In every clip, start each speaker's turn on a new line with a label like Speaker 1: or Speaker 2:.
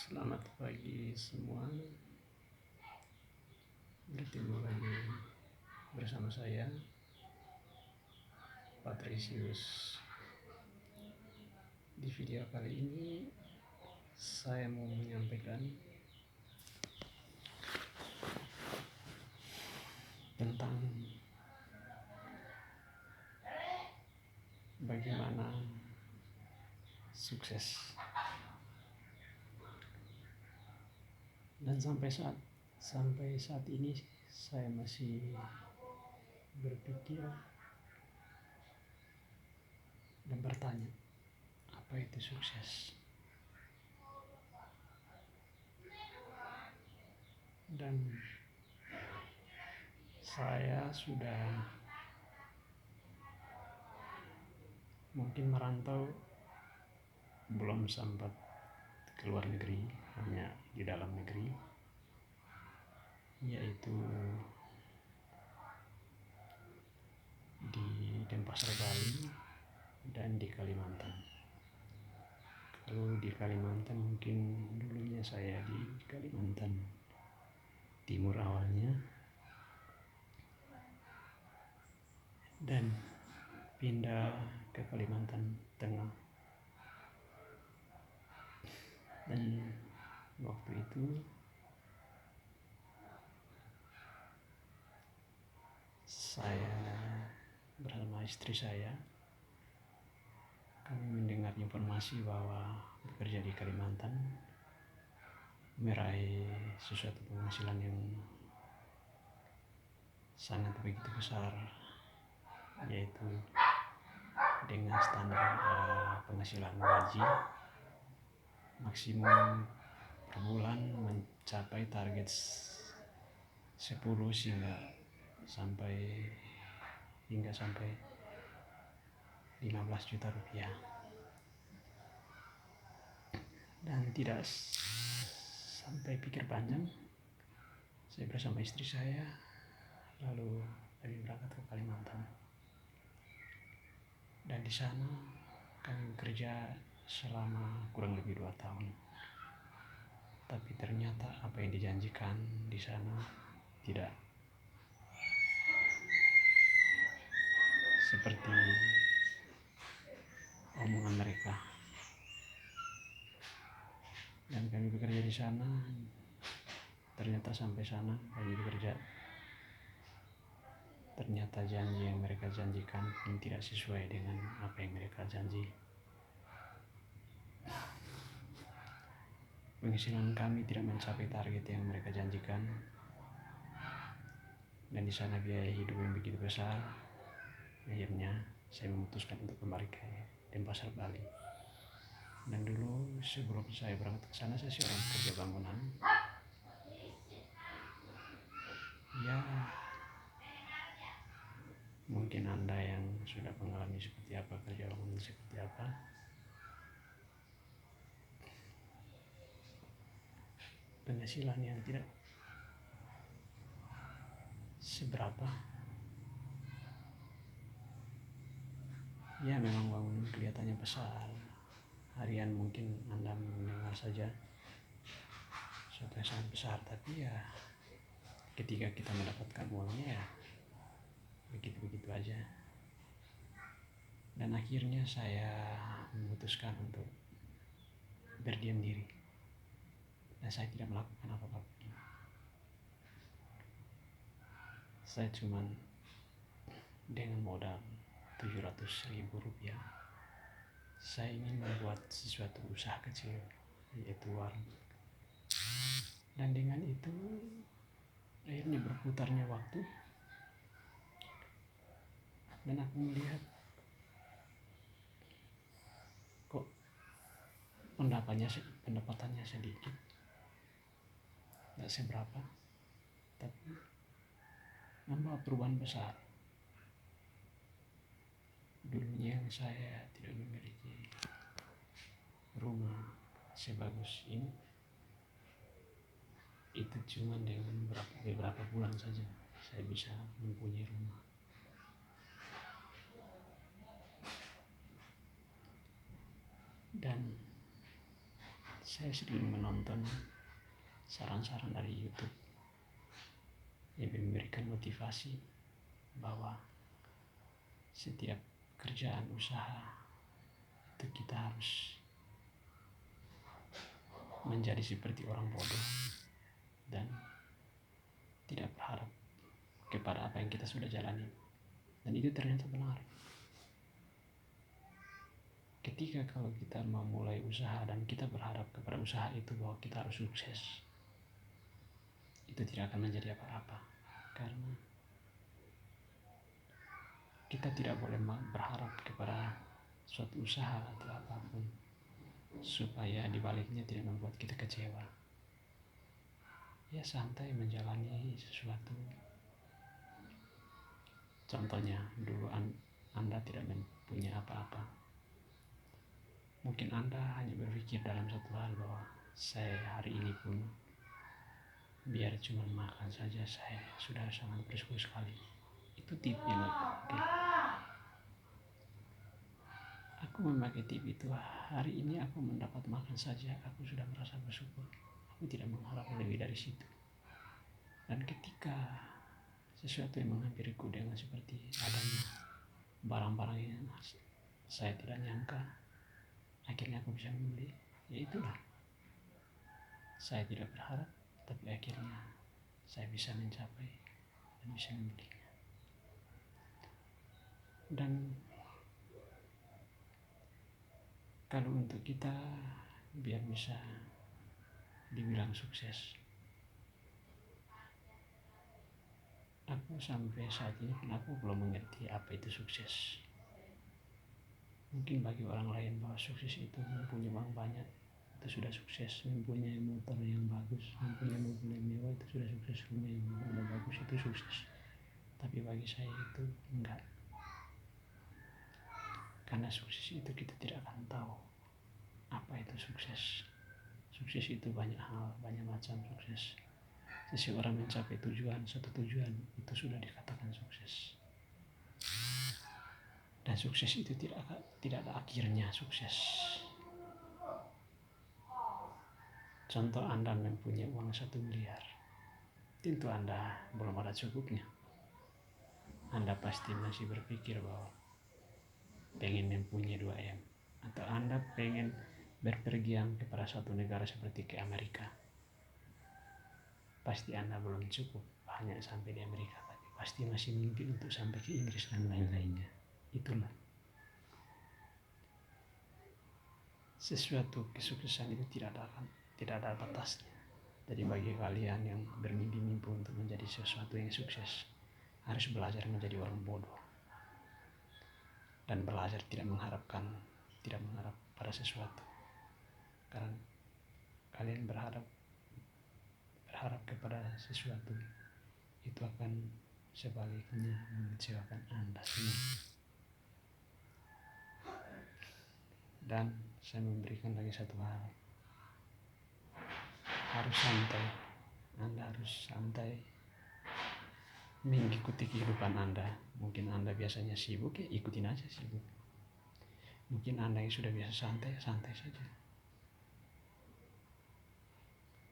Speaker 1: Selamat pagi semua. Bertemu lagi bersama saya, Patrisius. Di video kali ini saya mau menyampaikan tentang bagaimana sukses. Dan sampai saat ini saya masih berpikir dan bertanya, apa itu sukses? Dan saya sudah mungkin merantau, belum sempat ke luar negeri, hanya di dalam negeri, yaitu di Denpasar, Bali, dan di Kalimantan. Kalau di Kalimantan, mungkin dulunya saya di Kalimantan Timur awalnya, dan pindah ke Kalimantan Tengah. Dan waktu itu saya bersama istri saya, kami mendengar informasi bahwa bekerja di Kalimantan meraih sesuatu penghasilan yang sangat begitu besar, yaitu dengan standar penghasilan gaji maksimum per bulan mencapai target 10 hingga sampai 15 juta rupiah. Dan tidak sampai pikir panjang, saya bersama istri saya lalu kami berangkat ke Kalimantan. Dan di sana kami bekerja selama kurang lebih 2 tahun. Tapi ternyata apa yang dijanjikan di sana tidak seperti omongan mereka. Dan kami bekerja di sana, ternyata sampai sana kami bekerja, ternyata janji yang mereka janjikan tidak sesuai dengan apa yang mereka janji. Penghasilan kami tidak mencapai target yang mereka janjikan, dan di sana biaya hidup yang begitu besar. Akhirnya saya memutuskan untuk kembali ke Denpasar, Bali. Dan dulu sebelum saya berangkat ke sana, saya seorang pekerja bangunan. Ya, mungkin Anda yang sudah mengalami seperti apa, kerja bangunan seperti apa, penghasilan yang tidak seberapa. Ya, memang bangunan kelihatannya besar. Harian mungkin Anda mendengar saja sesuatu yang sangat besar, tapi ya ketika kita mendapatkan uangnya ya begitu-begitu aja. Dan akhirnya saya memutuskan untuk berdiam diri, dan saya tidak melakukan apa-apa. Saya cuma dengan modal 700.000 rupiah, saya ingin membuat sesuatu usaha kecil, yaitu warung. Dan dengan itu akhirnya berputarnya waktu, dan aku melihat kok pendapatannya sedikit, tidak seberapa, tapi membawa perubahan besar. Dulunya saya tidak memiliki rumah sebagus ini, itu cuma dengan beberapa bulan saja saya bisa mempunyai rumah. Dan saya sering menonton saran-saran dari YouTube yang memberikan motivasi bahwa setiap kerjaan usaha itu kita harus menjadi seperti orang bodoh dan tidak berharap kepada apa yang kita sudah jalani. Dan itu ternyata benar. Ketika kalau kita memulai usaha dan kita berharap kepada usaha itu bahwa kita harus sukses, itu tidak akan menjadi apa-apa. Karena kita tidak boleh berharap kepada suatu usaha atau apapun supaya dibaliknya tidak membuat kita kecewa. Ya, santai menjalani sesuatu. Contohnya, dulu Anda tidak mempunyai apa-apa. Mungkin Anda hanya berpikir dalam satu hal bahwa saya hari ini pun biar cuma makan saja saya sudah sangat bersyukur sekali. Itu tip yang aku pakai. Aku memakai tip itu. Hari ini aku mendapat makan saja, aku sudah merasa bersyukur. Aku tidak mengharap lebih dari situ. Dan ketika sesuatu yang menghampiriku dengan seperti adanya barang-barang yang saya tidak nyangka, akhirnya aku bisa membeli. Ya itulah, saya tidak berharap, tapi akhirnya saya bisa mencapai dan bisa membelinya. Dan kalau untuk kita biar bisa dibilang sukses, aku sampai saat ini aku belum mengerti apa itu sukses. Mungkin bagi orang lain bahwa sukses itu mempunyai uang banyak, itu sudah sukses. Mempunyai motor yang bagus, mempunyai mobil yang mewah, itu sudah sukses. Rumah yang udah bagus, itu sukses. Tapi bagi saya itu enggak. Karena sukses itu kita tidak akan tahu apa itu sukses. Sukses itu banyak hal, banyak macam sukses. Seseorang mencapai satu tujuan, itu sudah dikatakan sukses. Dan sukses itu tidak ada akhirnya sukses. Contoh, Anda mempunyai uang 1 miliar. Tentu Anda belum ada cukupnya. Anda pasti masih berpikir bahwa pengen mempunyai 2M. Atau Anda pengen berpergian kepada suatu negara seperti ke Amerika. Pasti Anda belum cukup hanya sampai di Amerika, tapi pasti masih mimpi untuk sampai ke Inggris dan lain-lainnya. Itulah. Sesuatu kesuksesan itu tidak ada batasnya. Jadi bagi kalian yang bermimpi-mimpi untuk menjadi sesuatu yang sukses, harus belajar menjadi orang bodoh. Dan belajar tidak mengharap pada sesuatu. Karena kalian berharap kepada sesuatu, itu akan sebaliknya mengecewakan Anda sendiri. Dan saya memberikan lagi satu hal. Harus santai. Anda harus santai mengikuti kehidupan Anda. Mungkin Anda biasanya sibuk, ya ikutin aja sibuk. Mungkin Anda yang sudah biasa santai, santai saja.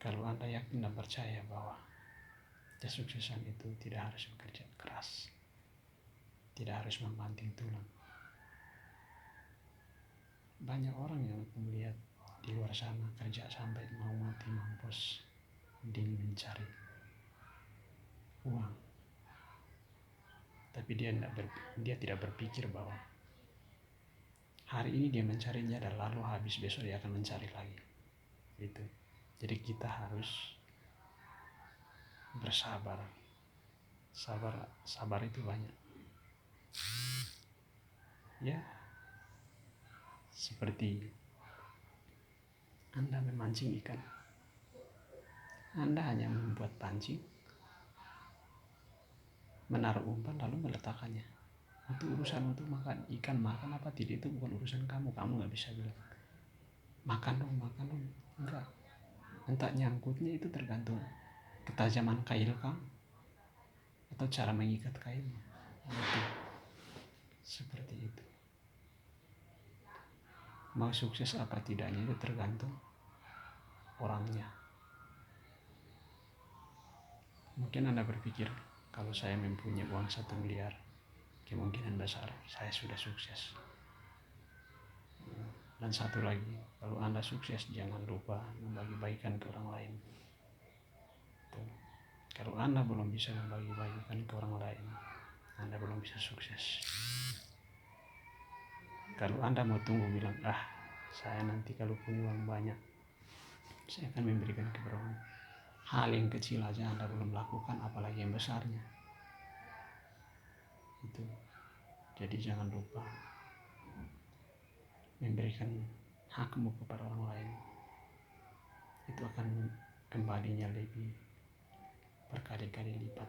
Speaker 1: Kalau Anda yakin dan percaya bahwa kesuksesan itu tidak harus bekerja keras, tidak harus membanting tulang. Banyak orang yang aku melihat di luar sana kerja sampai mau mati mampus demi mencari uang. Tapi dia tidak berpikir bahwa hari ini dia mencarinya dan lalu habis besok dia akan mencari lagi. Itu. Jadi kita harus bersabar. Sabar itu banyak. Ya, seperti Anda memancing ikan. Anda hanya membuat pancing, menaruh umpan lalu meletakkannya. Itu urusan untuk makan. Ikan makan apa tidak itu bukan urusan kamu. Kamu gak bisa bilang makan dong. Enggak. Entah nyangkutnya itu tergantung ketajaman kail kamu atau cara mengikat kailnya. Gitu. Seperti itu. Mau sukses apa tidaknya itu tergantung orangnya. Mungkin Anda berpikir kalau saya mempunyai uang 1 miliar, kemungkinan besar saya sudah sukses. Dan satu lagi, kalau Anda sukses jangan lupa membagi-bagikan ke orang lain. Tuh. Kalau Anda belum bisa membagi-bagikan ke orang lain, Anda belum bisa sukses. Kalau Anda mau tunggu bilang, saya nanti kalau punya uang banyak, saya akan memberikan kepada orang. Hal yang kecil aja Anda belum lakukan, apalagi yang besarnya. Itu. Jadi jangan lupa memberikan hakmu kepada orang lain. Itu akan kembalinya lebih berkali-kali lipat.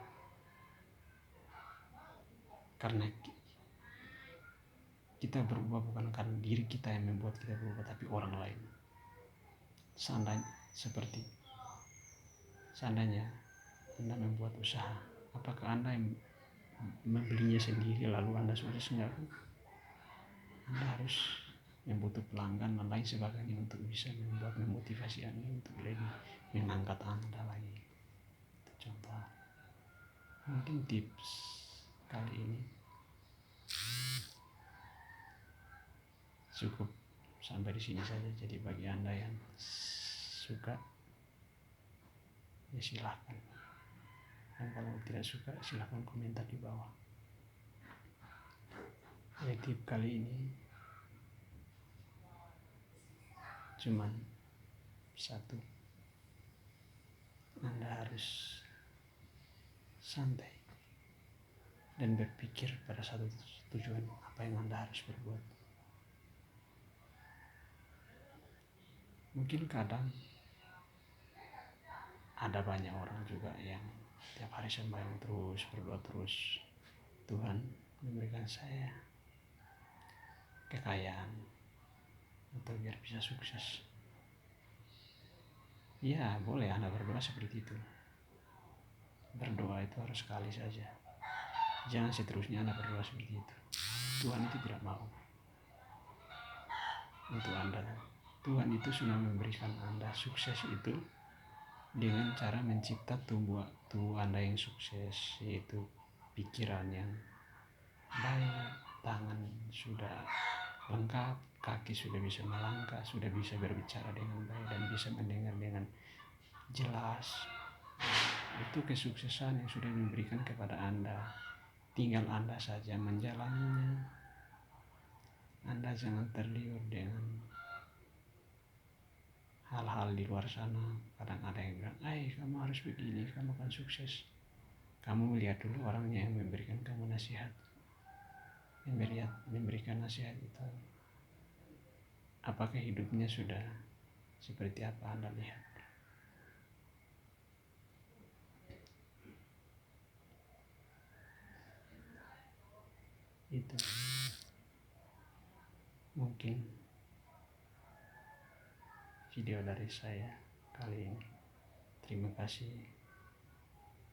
Speaker 1: Karena kita berubah bukan karena diri kita yang membuat kita berubah, tapi orang lain. Seandainya Anda membuat usaha, apakah Anda yang membelinya sendiri lalu Anda sukses? Enggak. Anda harus membutuh pelanggan dan lain sebagainya untuk bisa membuat memotivasi Anda untuk lebih mengangkat Anda lagi. Itu contoh. Mungkin tips kali ini cukup sampai di sini saja. Jadi bagi Anda yang suka, ya silahkan. Dan kalau tidak suka, silahkan komentar di bawah. Ya, tip kali ini cuman satu. Anda harus santai dan berpikir pada satu tujuan apa yang Anda harus berbuat. Mungkin kadang ada banyak orang juga yang tiap hari sembahyang terus, berdoa terus, Tuhan memberikan saya kekayaan atau biar bisa sukses. Ya, boleh Anda berdoa seperti itu. Berdoa itu harus sekali saja. Jangan seterusnya Anda berdoa seperti itu. Tuhan itu tidak mau untuk Anda. Tuhan itu sudah memberikan Anda sukses itu dengan cara mencipta tubuh Anda yang sukses, yaitu pikiran yang baik, tangan sudah lengkap, kaki sudah bisa melangkah, sudah bisa berbicara dengan baik dan bisa mendengar dengan jelas. Itu kesuksesan yang sudah diberikan kepada Anda. Tinggal Anda saja menjalaninya. Anda jangan terliur dengan hal-hal di luar sana. Kadang ada yang bilang, kamu harus begini, kamu akan sukses. Kamu lihat dulu orangnya yang memberikan kamu nasihat. Memberikan nasihat itu, apakah hidupnya sudah seperti apa Anda lihat? Itu mungkin video dari saya kali ini. Terima kasih.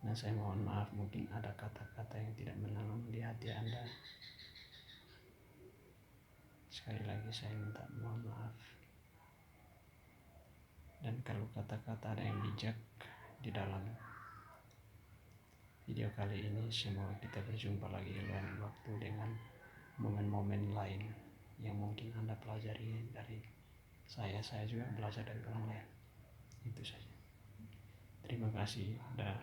Speaker 1: Dan saya mohon maaf mungkin ada kata-kata yang tidak mendalam di hati Anda. Sekali lagi saya minta mohon maaf. Dan kalau kata-kata ada yang bijak di dalam video kali ini, semoga kita berjumpa lagi di lain waktu dengan momen-momen lain yang mungkin Anda pelajari dari saya juga belajar dari orang lain. Itu saja. Terima kasih. Dah.